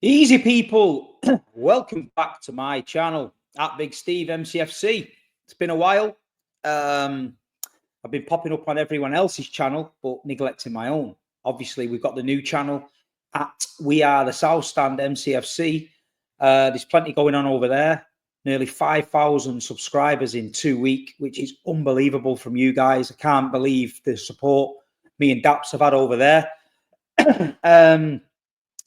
Easy people, welcome back to my channel at Big Steve MCFC. It's been a while. I've been popping up on everyone else's channel, but neglecting my own. Obviously, we've got the new channel at We Are the South Stand MCFC. There's plenty going on over there. Nearly 5,000 subscribers in 2 weeks, which is unbelievable from you guys. I can't believe the support me and Daps have had over there.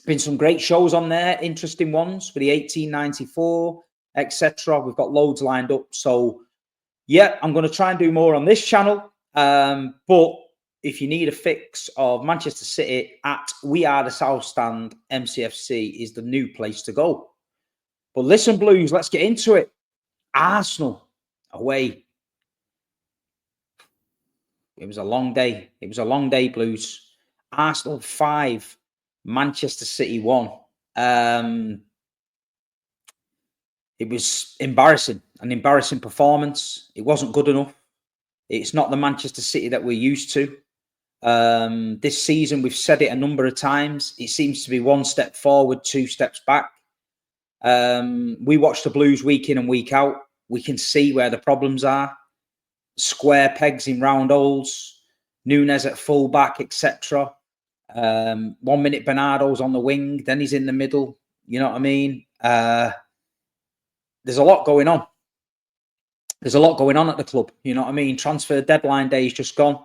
Been some great shows on there, interesting ones for the 1894, etc. We've got loads lined up. So, yeah, I'm going to try and do more on this channel. But if you need a fix of Manchester City, at We Are the South Stand MCFC is the new place to go. But listen, Blues, let's get into it. Arsenal away. It was a long day. It was a long day, Blues. Arsenal 5. Manchester City 1. It was embarrassing, an embarrassing performance. It wasn't good enough. It's not the Manchester City that we're used to. This season, we've said it a number of times. It seems to be 1 step forward, 2 steps back. We watch the Blues week in and week out. We can see where the problems are. Square pegs in round holes, Nunes at fullback, etc. 1 minute Bernardo's on the wing, then he's in the middle. You know what I mean? There's a lot going on. There's a lot going on at the club. You know what I mean? Transfer deadline day is just gone.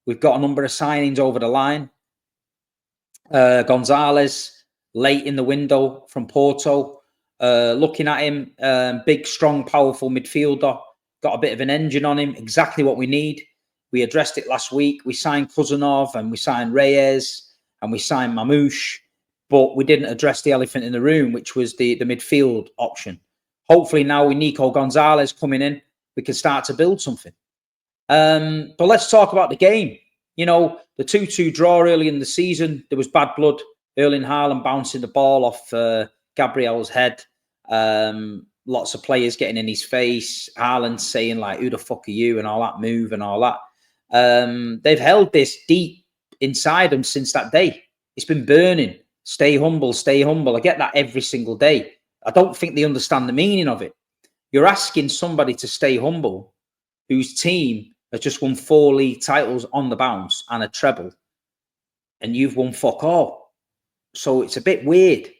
We've got a number of signings over the line. Gonzalez, late in the window from Porto. Looking at him, big, strong, powerful midfielder. Got a bit of an engine on him. Exactly what we need. We addressed it last week. We signed Kuzanov and we signed Reyes and we signed Mamouche, but we didn't address the elephant in the room, which was the midfield option. Hopefully now with Nico Gonzalez coming in, we can start to build something. But let's talk about the game. You know, the 2-2 draw early in the season, there was bad blood. Erling Haaland bouncing the ball off Gabriel's head. Lots of players getting in his face. Haaland saying, like, who the fuck are you? And all that move and all that. They've held this deep inside them since that day. It's been burning. Stay humble, stay humble. I get that every single day. I don't think they understand the meaning of it. You're asking somebody to stay humble whose team has just won 4 league titles on the bounce and a treble, and you've won fuck all. So it's a bit weird.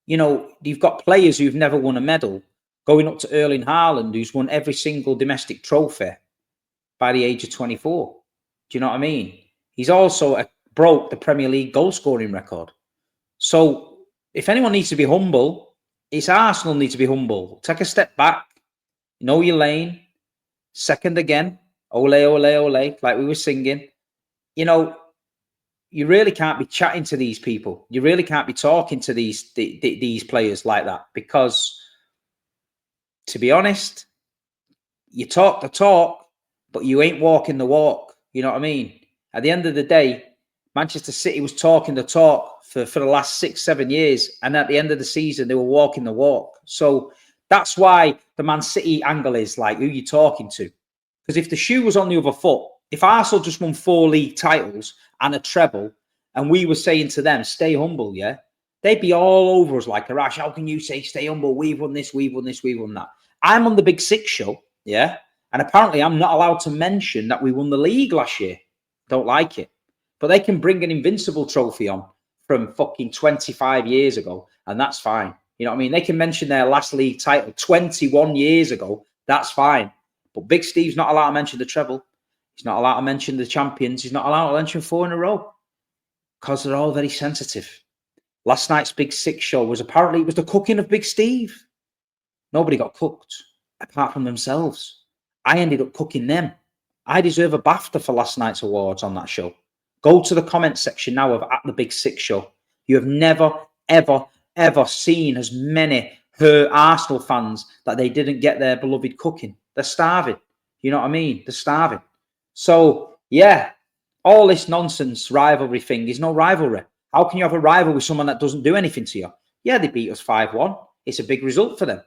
You know, you've got players who've never won a medal going up to Erling Haaland, who's won every single domestic trophy by the age of 24. Do you know what I mean? He's also broke the Premier League goal scoring record. So if anyone needs to be humble, it's Arsenal need to be humble. Take a step back, know your lane, second again, ole, ole, ole, like we were singing. You know, you really can't be chatting to these people. You really can't be talking to these players like that, because, to be honest, you talk the talk, but you ain't walking the walk. You know what I mean? At the end of the day, Manchester City was talking the talk for the last 6-7 years. And at the end of the season, they were walking the walk. So that's why the Man City angle is like, who you talking to? Because if the shoe was on the other foot, if Arsenal just won 4 league titles and a treble, and we were saying to them, stay humble, yeah, they'd be all over us like a rash. How can you say stay humble? We've won this, we've won this, we've won that. I'm on the Big Six show, yeah? And apparently I'm not allowed to mention that we won the league last year. Don't like it. But they can bring an Invincible trophy on from fucking 25 years ago, and that's fine. You know what I mean? They can mention their last league title 21 years ago. That's fine. But Big Steve's not allowed to mention the treble. He's not allowed to mention the champions. He's not allowed to mention 4 in a row, because they're all very sensitive. Last night's Big Six show was apparently, it was the cooking of Big Steve. Nobody got cooked apart from themselves. I ended up cooking them. I deserve a BAFTA for last night's awards on that show. Go to the comment section now of at the Big Six show. You have never, ever, ever seen as many Arsenal fans that they didn't get their beloved cooking. They're starving. You know what I mean? They're starving. So, yeah, all this nonsense rivalry thing is no rivalry. How can you have a rival with someone that doesn't do anything to you? Yeah, they beat us 5-1. It's a big result for them.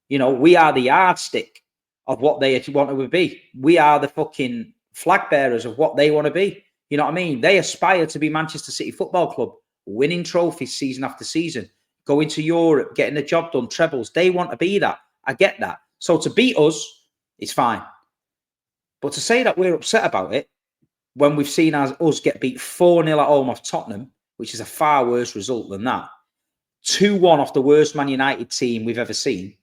You know, we are the yardstick of what they want to be. We are the fucking flag bearers of what they want to be. You know what I mean? They aspire to be Manchester City Football Club, winning trophies season after season. going to Europe, getting the job done, trebles. They want to be that. I get that. So to beat us, it's fine. But to say that we're upset about it, when we've seen us get beat 4-0 at home off Tottenham, which is a far worse result than that, 2-1 off the worst Man United team we've ever seen.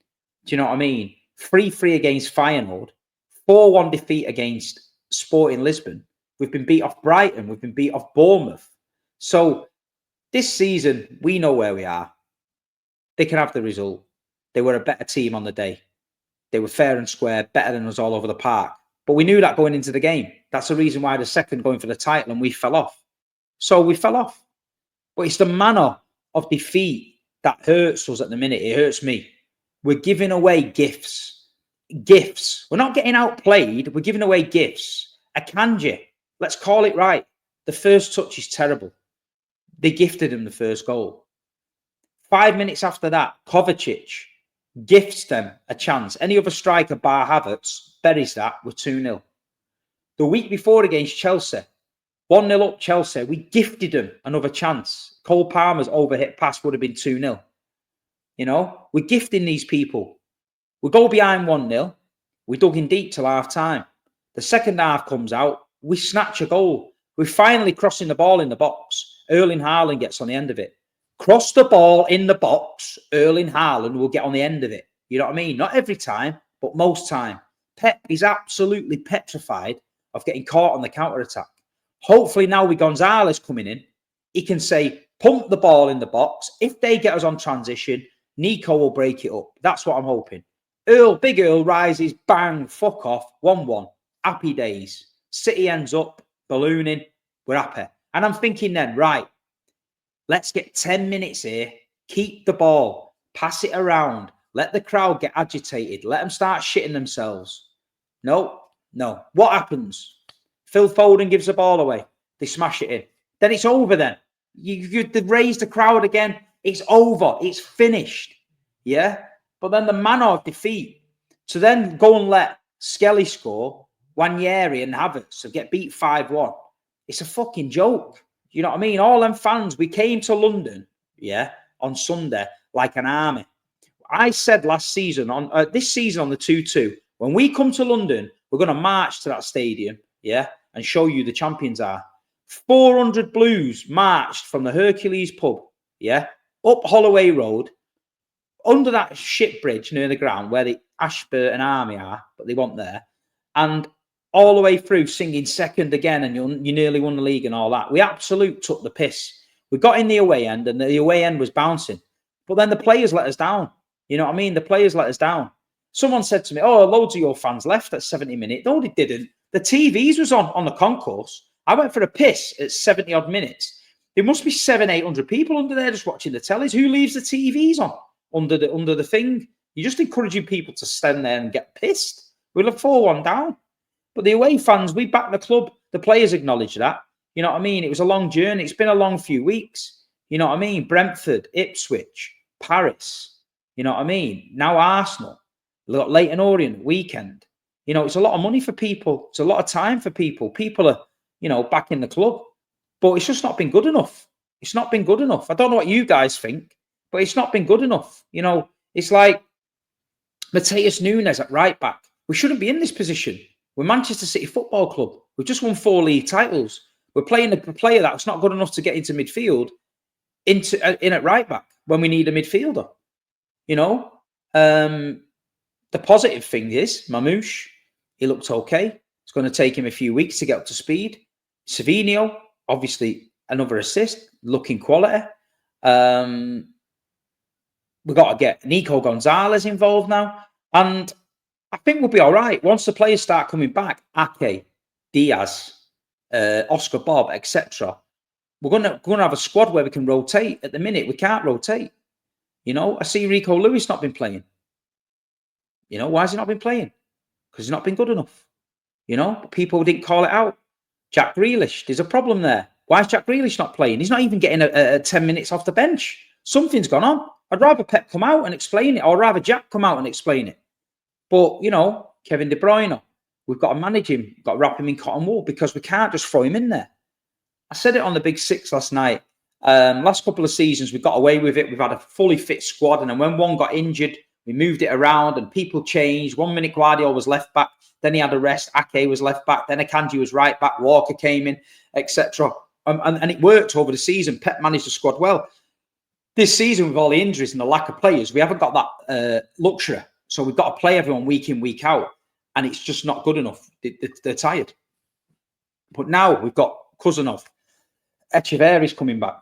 Do you know what I mean? 3-3 against Feyenoord, 4-1 defeat against Sporting Lisbon. We've been beat off Brighton. We've been beat off Bournemouth. So this season, we know where we are. They can have the result. They were a better team on the day. They were fair and square, better than us all over the park. But we knew that going into the game. That's the reason why the second going for the title and we fell off. So we fell off. But it's the manner of defeat that hurts us at the minute. It hurts me. We're giving away gifts. Gifts. We're not getting outplayed. We're giving away gifts. Akanji, let's call it right. The first touch is terrible. They gifted him the first goal. 5 minutes after that, Kovacic gifts them a chance. Any other striker, bar Havertz, buries that with 2-0. The week before against Chelsea, 1-0 up Chelsea, we gifted them another chance. Cole Palmer's overhit pass would have been 2-0. You know, we're gifting these people. We go behind 1-0. We dug in deep till half time. The second half comes out. We snatch a goal. We're finally crossing the ball in the box. Erling Haaland gets on the end of it. Cross the ball in the box. Erling Haaland will get on the end of it. You know what I mean? Not every time, but most time. Pep is absolutely petrified of getting caught on the counter-attack. Hopefully now with Gonzalez coming in, he can say, pump the ball in the box. If they get us on transition, Nico will break it up. That's what I'm hoping. Big Earl rises, bang, fuck off, 1-1. Happy days. City ends up ballooning. We're happy. And I'm thinking then, right, let's get 10 minutes here. Keep the ball. Pass it around. Let the crowd get agitated. Let them start shitting themselves. No. What happens? Phil Foden gives the ball away. They smash it in. Then it's over then. You raise the crowd again. It's over. It's finished. Yeah? But then the manner of defeat. To then go and let Skelly score, Wanyeri and Havertz to get beat 5-1. It's a fucking joke. You know what I mean? All them fans, we came to London, yeah, on Sunday like an army. I said last season, this season on the 2-2, when we come to London, we're going to march to that stadium, yeah, and show you the champions are. 400 Blues marched from the Hercules pub, yeah, up Holloway Road, under that shit bridge near the ground where the Ashburton Army are, but they weren't there, and all the way through singing second again and you nearly won the league and all that. We absolute took the piss. We got in the away end and the away end was bouncing. But then the players let us down. You know what I mean? The players let us down. Someone said to me, oh, loads of your fans left at 70 minutes. No, they didn't. The TVs was on the concourse. I went for a piss at 70 odd minutes. There must be 700-800 people under there just watching the tellies. Who leaves the TVs on under the thing? You're just encouraging people to stand there and get pissed. We'll have 4-1 down. But the away fans, we back the club. The players acknowledge that. You know what I mean? It was a long journey. It's been a long few weeks. You know what I mean? Brentford, Ipswich, Paris. You know what I mean? Now Arsenal. We've got Leyton Orient weekend. You know, it's a lot of money for people. It's a lot of time for people. People are, you know, back in the club. But it's just not been good enough. It's not been good enough. I don't know what you guys think, but it's not been good enough. You know, it's like Mateus Nunes at right back. We shouldn't be in this position. We're Manchester City Football Club. We've just won 4 league titles. We're playing a player that's not good enough to get into midfield in at right back when we need a midfielder. You know, the positive thing is Mamouche, he looked okay. It's going to take him a few weeks to get up to speed. Savinho, obviously another assist, looking quality. We've got to get Nico Gonzalez involved now. And I think we'll be all right. Once the players start coming back, Ake, Diaz, Oscar Bob, etc., we're going to have a squad where we can rotate. At the minute, we can't rotate. You know, I see Rico Lewis not been playing. You know, why has he not been playing? Because he's not been good enough. You know, people didn't call it out. Jack Grealish, there's a problem there. Why is Jack Grealish not playing? He's not even getting a 10 minutes off the bench. Something's gone on. I'd rather Pep come out and explain it, or rather Jack come out and explain it. But, you know, Kevin De Bruyne, we've got to manage him. We've got to wrap him in cotton wool because we can't just throw him in there. I said it on the Big Six last night. Last couple of seasons, we got away with it. We've had a fully fit squad. And then when one got injured, we moved it around and people changed. 1 minute Guardiola was left back. Then he had a rest. Ake was left back. Then Akanji was right back. Walker came in, etc. And it worked over the season. Pep managed the squad well. This season, with all the injuries and the lack of players, we haven't got that luxury. So we've got to play everyone week in, week out. And it's just not good enough. They're tired. But now we've got Cousinov. Echeverry's coming back.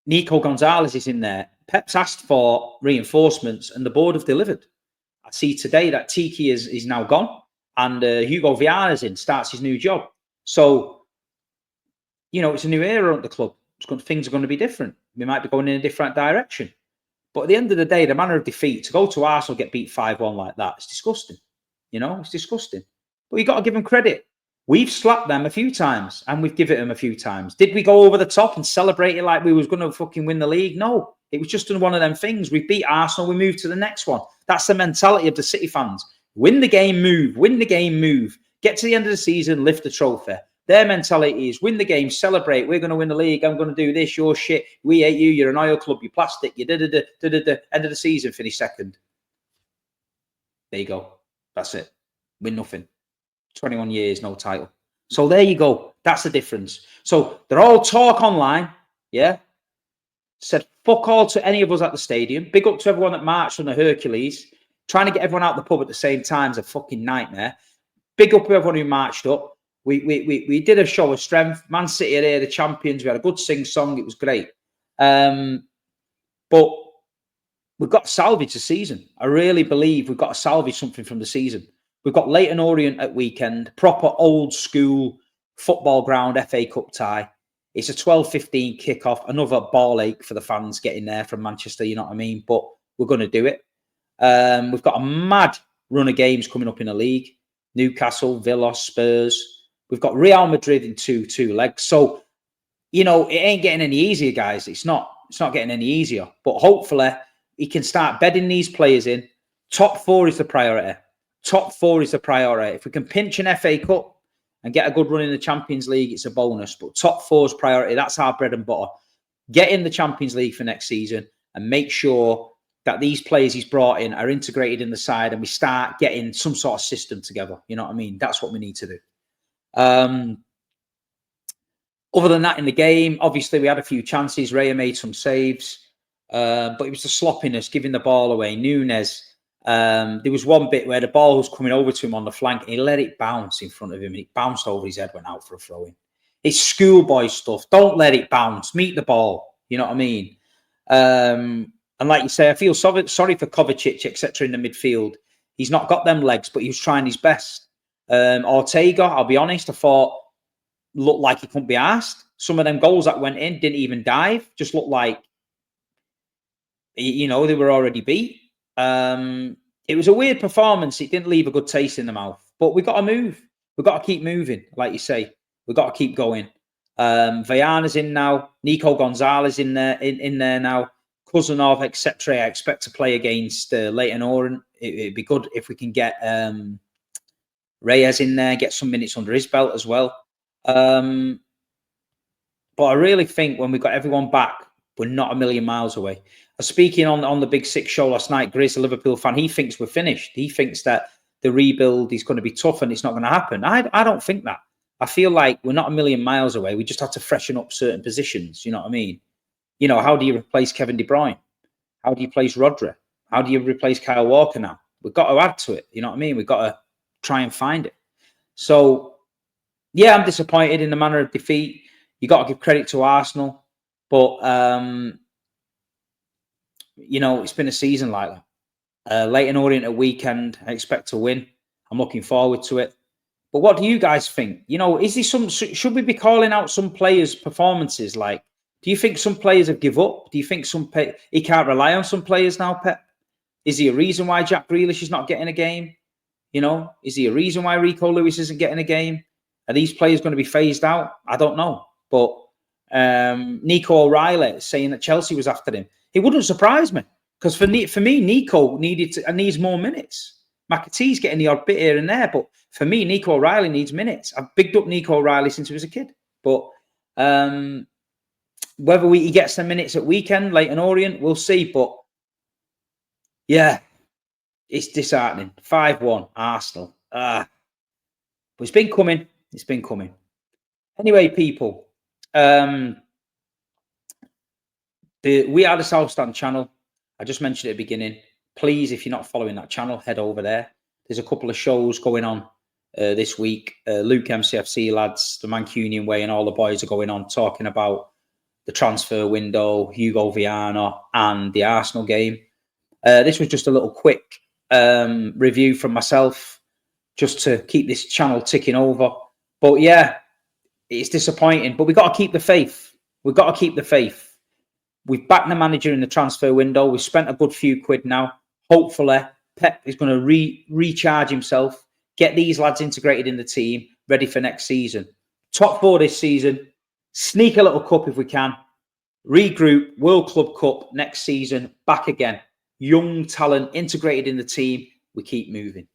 Nico Gonzalez is in there. Pep's asked for reinforcements and the board have delivered. I see today that Tiki is now gone and Hugo Viana's in, starts his new job. So, you know, it's a new era at the club. Things are going to be different. We might be going in a different direction. But at the end of the day, the manner of defeat, to go to Arsenal, get beat 5-1 like that, it's disgusting. You know, it's disgusting. But you've got to give them credit. We've slapped them a few times and we've given them a few times. Did we go over the top and celebrate it like we was going to fucking win the league? No, it was just one of them things. We beat Arsenal, we moved to the next one. That's the mentality of the City fans. Win the game, move. Win the game, move. Get to the end of the season, lift the trophy. Their mentality is win the game, celebrate. We're going to win the league. I'm going to do this. You're shit. We hate you. You're an oil club. You're plastic. You da-da-da. End of the season, finish second. There you go. That's it. Win nothing. 21 years, no title. So there you go. That's the difference. So they're all talk online. Yeah. Said fuck all to any of us at the stadium. Big up to everyone that marched on the Hercules. Trying to get everyone out the pub at the same time is a fucking nightmare. Big up to everyone who marched up. We did a show of strength. Man City are here, the champions. We had a good sing-song. It was great. But we've got to salvage the season. I really believe we've got to salvage something from the season. We've got Leyton Orient at weekend. Proper old school football ground FA Cup tie. It's a 12:15 kickoff. Another ball ache for the fans getting there from Manchester, you know what I mean? But we're going to do it. We've got a mad run of games coming up in the league. Newcastle, Villa, Spurs. We've got Real Madrid in two legs. So, you know, it ain't getting any easier, guys. It's not getting any easier. But hopefully, he can start bedding these players in. Top four is the priority. Top four is the priority. If we can pinch an FA Cup and get a good run in the Champions League, it's a bonus. But top four is priority. That's our bread and butter. Get in the Champions League for next season and make sure that these players he's brought in are integrated in the side and we start getting some sort of system together. You know what I mean? That's what we need to do. Other than that, in the game, obviously we had a few chances. Raya made some saves, but it was the sloppiness, giving the ball away. Nunes, there was one bit where the ball was coming over to him on the flank and he let it bounce in front of him and it bounced over his head, went out for a throw-in. It's schoolboy stuff. Don't let it bounce. Meet the ball. You know what I mean? And like you say, I feel sorry for Kovacic, etc. in the midfield. He's not got them legs, but he was trying his best. Ortega, I'll be honest, I thought looked like he couldn't be asked. Some of them goals that went in didn't even dive. Just looked like, you know, they were already beat. It was a weird performance. It didn't leave a good taste in the mouth. But we've got to move. We've got to keep moving, like you say. We've got to keep going. Viana's in now. Nico Gonzalez in there now. Cousinov, etc. I expect to play against Leyton Orient. It'd be good if we can get Reyes in there, get some minutes under his belt as well. But I really think when we've got everyone back, we're not a million miles away. Speaking on the Big Six show last night, Grizz, a Liverpool fan, he thinks we're finished. He thinks that the rebuild is going to be tough and it's not going to happen. I don't think that. I feel like we're not a million miles away. We just have to freshen up certain positions. You know what I mean? You know, how do you replace Kevin De Bruyne? How do you replace Rodri? How do you replace Kyle Walker now? We've got to add to it. You know what I mean? We've got to try and find it. So, yeah, I'm disappointed in the manner of defeat. You got to give credit to Arsenal. But, you know, it's been a season like that. Leyton Orient at weekend, I expect to win. I'm looking forward to it. But what do you guys think? You know, is there should we be calling out some players' performances? Like, do you think some players have give up? Do you think he can't rely on some players now, Pep? Is there a reason why Jack Grealish is not getting a game? You know, is there a reason why Rico Lewis isn't getting a game? Are these players going to be phased out? I don't know. But Nico O'Reilly saying that Chelsea was after him. It wouldn't surprise me because for me, Nico needs more minutes. McAtee's getting the odd bit here and there, but for me, Nico O'Reilly needs minutes. I've bigged up Nico O'Reilly since he was a kid, but Whether he gets the minutes at weekend, Leighton Orient, we'll see. But yeah, it's disheartening. 5-1 Arsenal. But it's been coming. It's been coming. Anyway, people, We Are the South Stand channel. I just mentioned at the beginning. Please, if you're not following that channel, head over there. There's a couple of shows going on this week. Luke MCFC lads, the Mancunian Way, and all the boys are going on talking about the transfer window, Hugo Viana, and the Arsenal game. This was just a little quick review from myself, just to keep this channel ticking over. But yeah, it's disappointing. But we've got to keep the faith. We've got to keep the faith. We've backed the manager in the transfer window. We've spent a good few quid now. Hopefully, Pep is going to recharge himself, get these lads integrated in the team, ready for next season. Top 4 this season. Sneak a little cup if we can. Regroup, World Club Cup next season, back again. Young talent integrated in the team. We keep moving.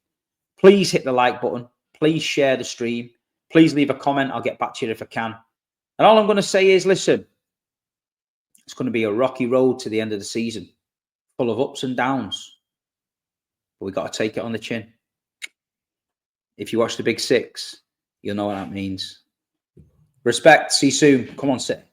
Please hit the like button. Please share the stream. Please leave a comment. I'll get back to you if I can. And all I'm going to say is, listen, it's going to be a rocky road to the end of the season, full of ups and downs. But we've got to take it on the chin. If you watch the Big Six, you'll know what that means. Respect. See you soon. Come on, sit.